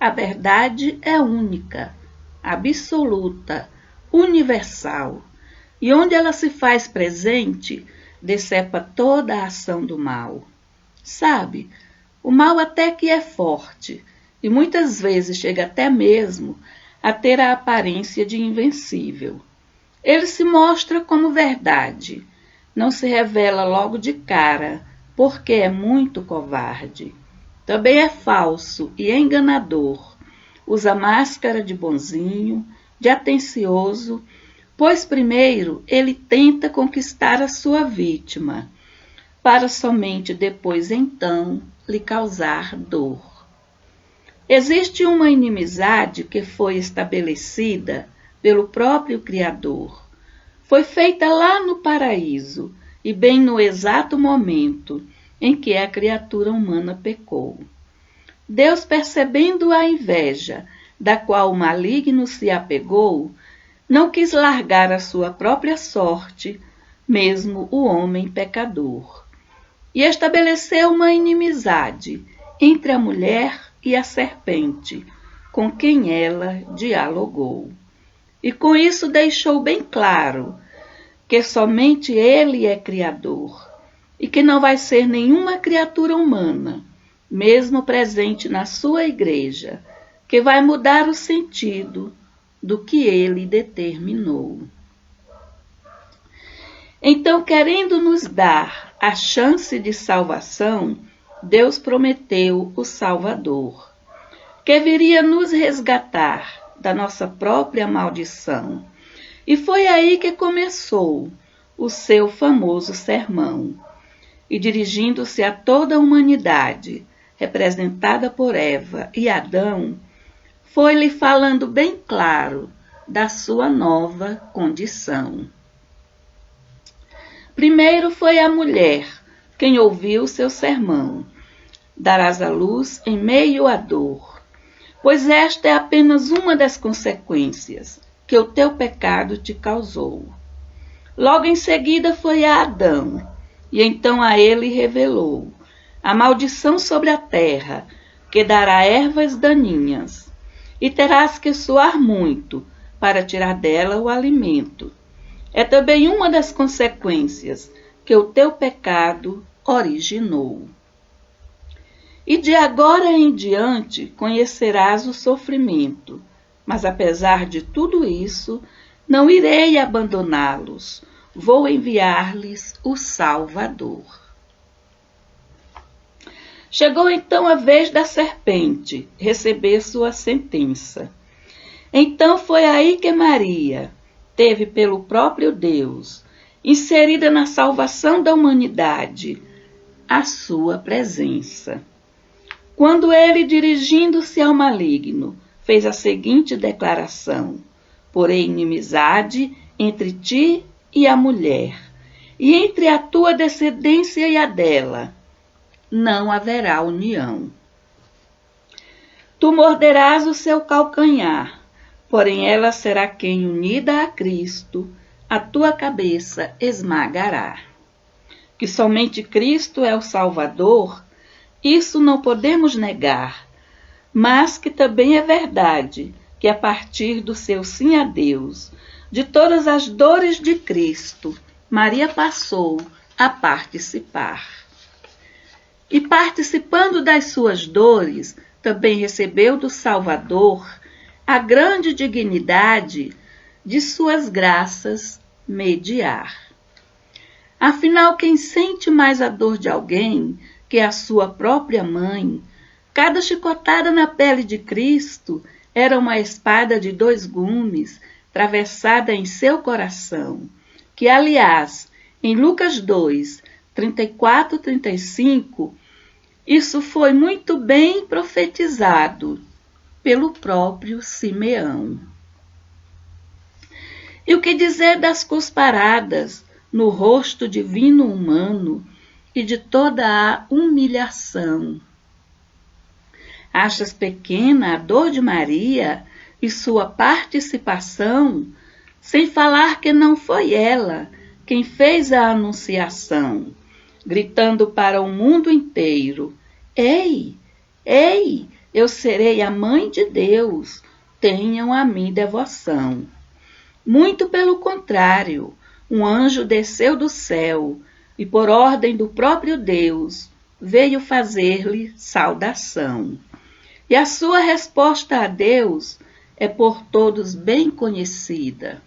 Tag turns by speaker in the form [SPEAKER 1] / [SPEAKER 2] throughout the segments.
[SPEAKER 1] A verdade é única, absoluta, universal, e onde ela se faz presente, decepa toda a ação do mal. Sabe, o mal até que é forte, e muitas vezes chega até mesmo a ter a aparência de invencível. Ele se mostra como verdade, não se revela logo de cara, porque é muito covarde. Também é falso e enganador, usa máscara de bonzinho, de atencioso, pois primeiro ele tenta conquistar a sua vítima, para somente depois então lhe causar dor. Existe uma inimizade que foi estabelecida pelo próprio Criador. Foi feita lá no paraíso e bem no exato momento em que a criatura humana pecou. Deus, percebendo a inveja da qual o maligno se apegou, não quis largar a sua própria sorte, mesmo o homem pecador, e estabeleceu uma inimizade entre a mulher e a serpente, com quem ela dialogou. E com isso deixou bem claro que somente ele é Criador, e que não vai ser nenhuma criatura humana, mesmo presente na sua igreja, que vai mudar o sentido do que ele determinou. Então, querendo nos dar a chance de salvação, Deus prometeu o Salvador, que viria nos resgatar da nossa própria maldição. E foi aí que começou o seu famoso sermão. E dirigindo-se a toda a humanidade, representada por Eva e Adão, foi-lhe falando bem claro da sua nova condição. Primeiro foi a mulher quem ouviu seu sermão. Darás à luz em meio à dor, pois esta é apenas uma das consequências que o teu pecado te causou. Logo em seguida foi a Adão, e então a ele revelou a maldição sobre a terra, que dará ervas daninhas, e terás que suar muito para tirar dela o alimento. É também uma das consequências que o teu pecado originou. E de agora em diante conhecerás o sofrimento, mas apesar de tudo isso, não irei abandoná-los, vou enviar-lhes o Salvador. Chegou então a vez da serpente receber sua sentença. Então foi aí que Maria teve pelo próprio Deus, inserida na salvação da humanidade, a sua presença. Quando ele, dirigindo-se ao maligno, fez a seguinte declaração: porém inimizade entre ti e a mulher, e entre a tua descendência e a dela, não haverá união. Tu morderás o seu calcanhar, porém ela será quem, unida a Cristo, a tua cabeça esmagará. Que somente Cristo é o Salvador, isso não podemos negar, mas que também é verdade que a partir do seu sim a Deus, de todas as dores de Cristo, Maria passou a participar. E participando das suas dores, também recebeu do Salvador a grande dignidade de suas graças mediar. Afinal, quem sente mais a dor de alguém que a sua própria mãe, cada chicotada na pele de Cristo era uma espada de 2 gumes travessada em seu coração, que, aliás, em Lucas 2, 34, 35, isso foi muito bem profetizado pelo próprio Simeão. E o que dizer das cusparadas no rosto divino humano e de toda a humilhação? Achas pequena a dor de Maria e sua participação, sem falar que não foi ela quem fez a anunciação, gritando para o mundo inteiro: Ei, ei, eu serei a mãe de Deus, tenham a mim devoção. Muito pelo contrário, um anjo desceu do céu e, por ordem do próprio Deus, veio fazer-lhe saudação. E a sua resposta a Deus é por todos bem conhecida.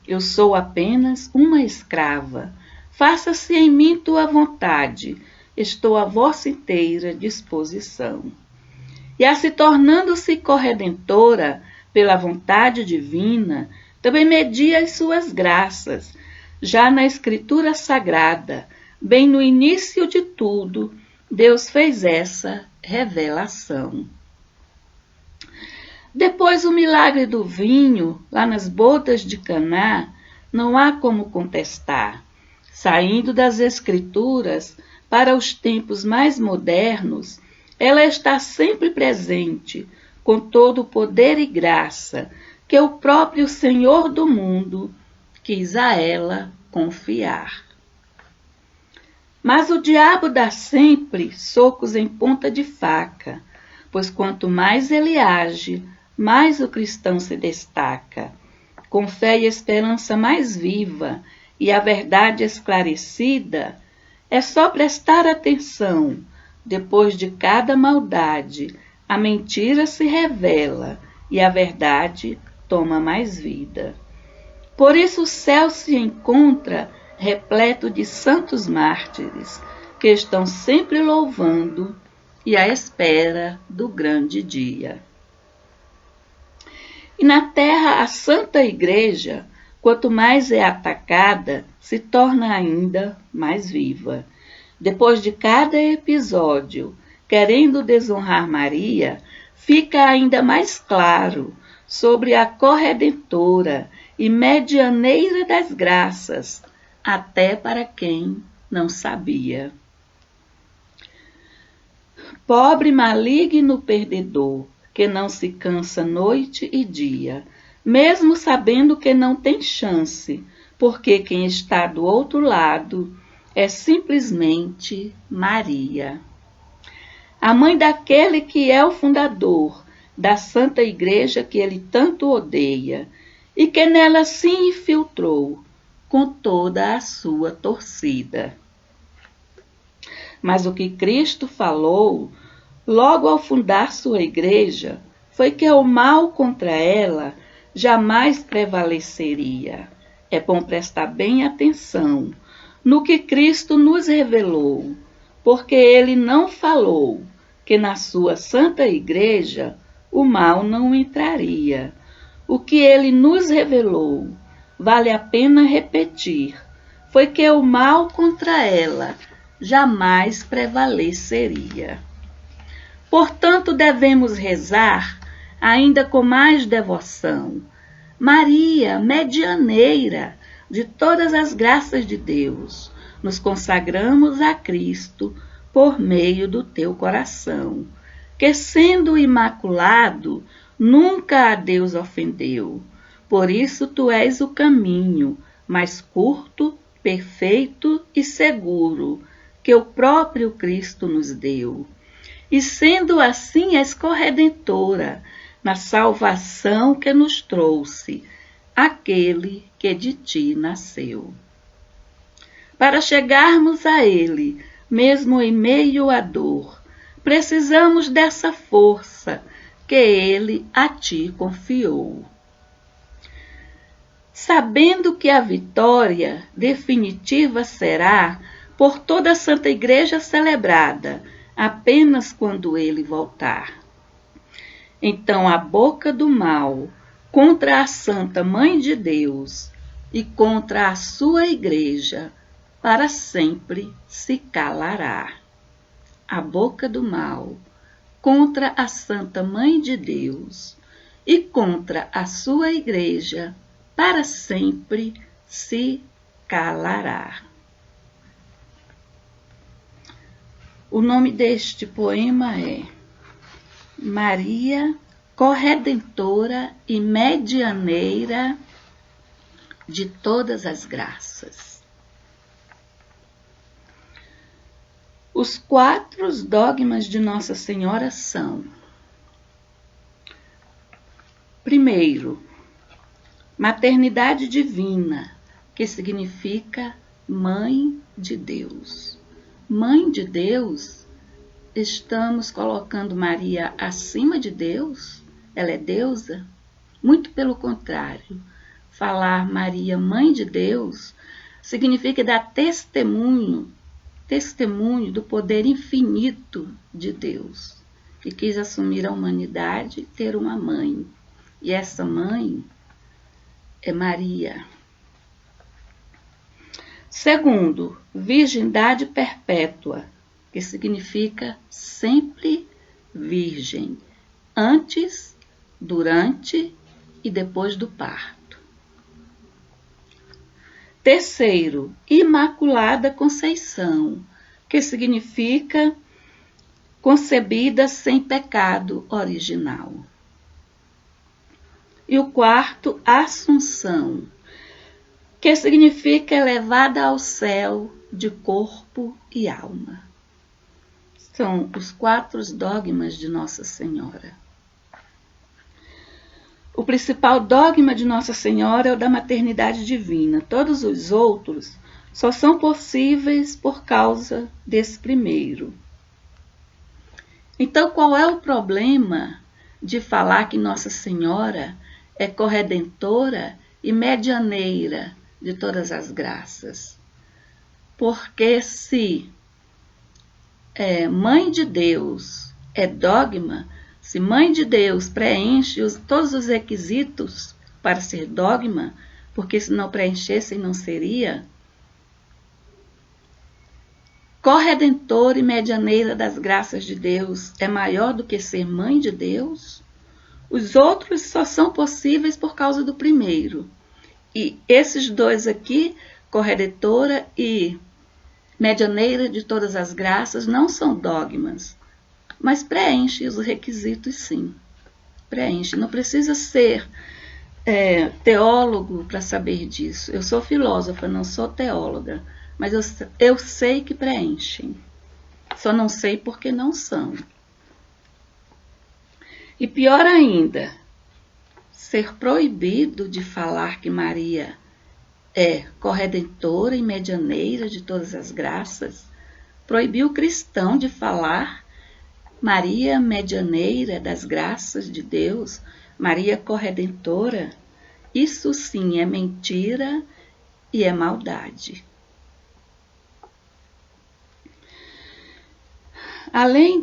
[SPEAKER 1] Eu sou apenas uma escrava. Faça-se em mim tua vontade. Estou à vossa inteira disposição. E a se tornando-se corredentora pela vontade divina, também media as suas graças, já na Escritura Sagrada, bem no início de tudo, Deus fez essa revelação. Depois o milagre do vinho, lá nas bodas de Caná, não há como contestar. Saindo das Escrituras para os tempos mais modernos, ela está sempre presente, com todo o poder e graça que o próprio Senhor do mundo quis a ela confiar. Mas o diabo dá sempre socos em ponta de faca, pois quanto mais ele age, mais o cristão se destaca, com fé e esperança mais viva e a verdade esclarecida. É só prestar atenção, depois de cada maldade, a mentira se revela e a verdade toma mais vida. Por isso o céu se encontra repleto de santos mártires, que estão sempre louvando e à espera do grande dia. E na terra a Santa Igreja, quanto mais é atacada, se torna ainda mais viva. Depois de cada episódio, querendo desonrar Maria, fica ainda mais claro sobre a corredentora e medianeira das graças, até para quem não sabia. Pobre maligno perdedor, que não se cansa noite e dia, mesmo sabendo que não tem chance, porque quem está do outro lado é simplesmente Maria, a mãe daquele que é o fundador da Santa Igreja que ele tanto odeia e que nela se infiltrou com toda a sua torcida. Mas o que Cristo falou logo ao fundar sua igreja foi que o mal contra ela jamais prevaleceria. É bom prestar bem atenção no que Cristo nos revelou, porque ele não falou que na sua santa igreja o mal não entraria. O que ele nos revelou, vale a pena repetir, foi que o mal contra ela jamais prevaleceria. Portanto, devemos rezar ainda com mais devoção. Maria, medianeira de todas as graças de Deus, nos consagramos a Cristo por meio do teu coração, que sendo imaculado, nunca a Deus ofendeu. Por isso tu és o caminho mais curto, perfeito e seguro que o próprio Cristo nos deu. E sendo assim és corredentora na salvação que nos trouxe aquele que de ti nasceu. Para chegarmos a ele, mesmo em meio à dor, precisamos dessa força que ele a ti confiou. Sabendo que a vitória definitiva será por toda a Santa Igreja celebrada, apenas quando ele voltar. Então a boca do mal contra a Santa Mãe de Deus e contra a sua Igreja para sempre se calará. A boca do mal contra a Santa Mãe de Deus e contra a sua Igreja para sempre se calará. O nome deste poema é Maria, corredentora e medianeira de todas as graças. Os 4 dogmas de Nossa Senhora são: Primeiro, maternidade divina, que significa Mãe de Deus. Mãe de Deus, estamos colocando Maria acima de Deus? Ela é deusa? Muito pelo contrário. Falar Maria, Mãe de Deus, significa dar testemunho do poder infinito de Deus, que quis assumir a humanidade e ter uma mãe. E essa mãe é Maria. Segundo, virgindade perpétua, que significa sempre virgem, antes, durante e depois do parto. Terceiro, Imaculada Conceição, que significa concebida sem pecado original. E o quarto, Assunção, que significa elevada ao céu de corpo e alma. São os 4 dogmas de Nossa Senhora. O principal dogma de Nossa Senhora é o da maternidade divina. Todos os outros só são possíveis por causa desse primeiro. Então, qual é o problema de falar que Nossa Senhora é corredentora e medianeira de todas as graças? Porque se Mãe de Deus é dogma, se Mãe de Deus preenche todos os requisitos para ser dogma, porque se não preenchessem não seria, corredentora e medianeira das graças de Deus é maior do que ser Mãe de Deus? Os outros só são possíveis por causa do primeiro. E esses dois aqui, corredentora e medianeira de todas as graças, não são dogmas, mas preenche os requisitos, sim. Preenche. Não precisa ser teólogo para saber disso. Eu sou filósofa, não sou teóloga, mas eu sei que preenchem. Só não sei porque não são. E pior ainda, ser proibido de falar que Maria é corredentora e medianeira de todas as graças, proibiu o cristão de falar Maria medianeira das graças de Deus, Maria corredentora. Isso sim é mentira e é maldade. Além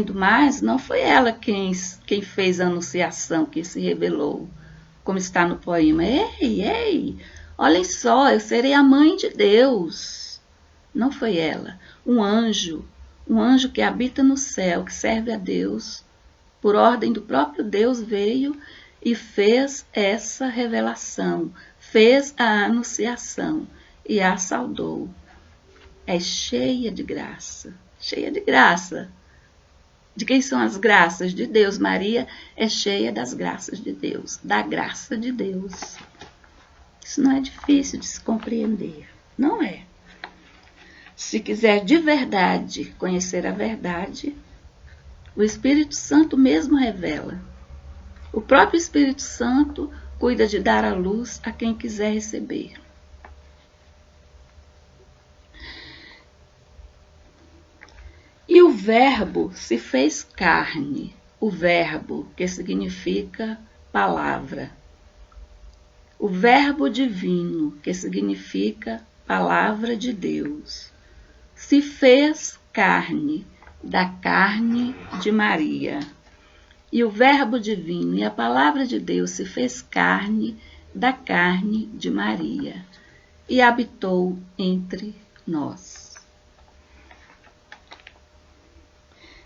[SPEAKER 1] do mais, não foi ela quem fez a anunciação, que se revelou, como está no poema. Ei, olhem só, eu serei a mãe de Deus. Não foi ela. Um anjo que habita no céu, que serve a Deus, por ordem do próprio Deus, veio e fez essa revelação, fez a anunciação e a saudou. É cheia de graça, cheia de graça. De quem são as graças? De Deus. Maria é cheia das graças de Deus, da graça de Deus. Isso não é difícil de se compreender, não é? Se quiser de verdade conhecer a verdade, o Espírito Santo mesmo revela. O próprio Espírito Santo cuida de dar a luz a quem quiser receber. E o Verbo se fez carne, o Verbo, que significa palavra. O Verbo divino, que significa palavra de Deus, se fez carne, da carne de Maria. E o Verbo divino e a palavra de Deus se fez carne, da carne de Maria, e habitou entre nós.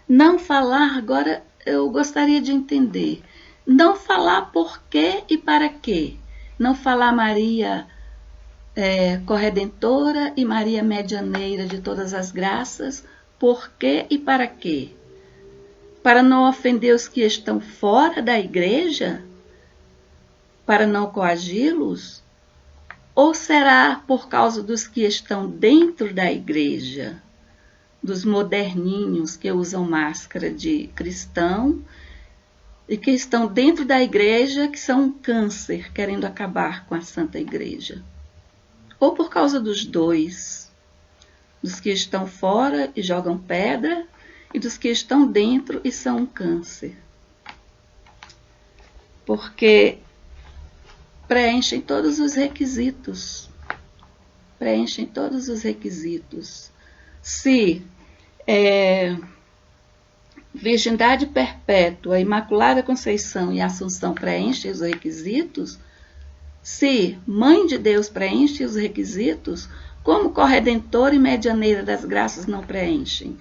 [SPEAKER 1] Não falar, agora eu gostaria de entender, não falar por quê e para quê. Não falar Maria corredentora e Maria medianeira de todas as graças, por quê e para quê? Para não ofender os que estão fora da igreja? Para não coagi-los? Ou será por causa dos que estão dentro da igreja? Dos moderninhos que usam máscara de cristão e que estão dentro da igreja, que são um câncer, querendo acabar com a Santa Igreja. Ou por causa dos dois, dos que estão fora e jogam pedra, e dos que estão dentro e são um câncer. Porque preenchem todos os requisitos. Preenchem todos os requisitos. Se Virgindade Perpétua, Imaculada Conceição e Assunção preenchem os requisitos, se Mãe de Deus preenche os requisitos, como Corredentora e Medianeira das Graças não preenchem?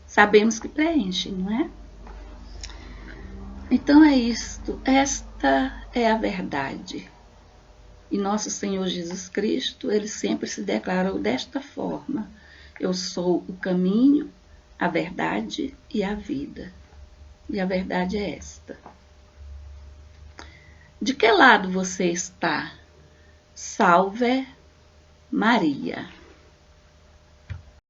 [SPEAKER 1] Sabemos que preenchem, não é? Então é isto, esta é a verdade. E nosso Senhor Jesus Cristo, ele sempre se declarou desta forma: eu sou o caminho, a verdade e a vida. E a verdade é esta. De que lado você está? Salve Maria.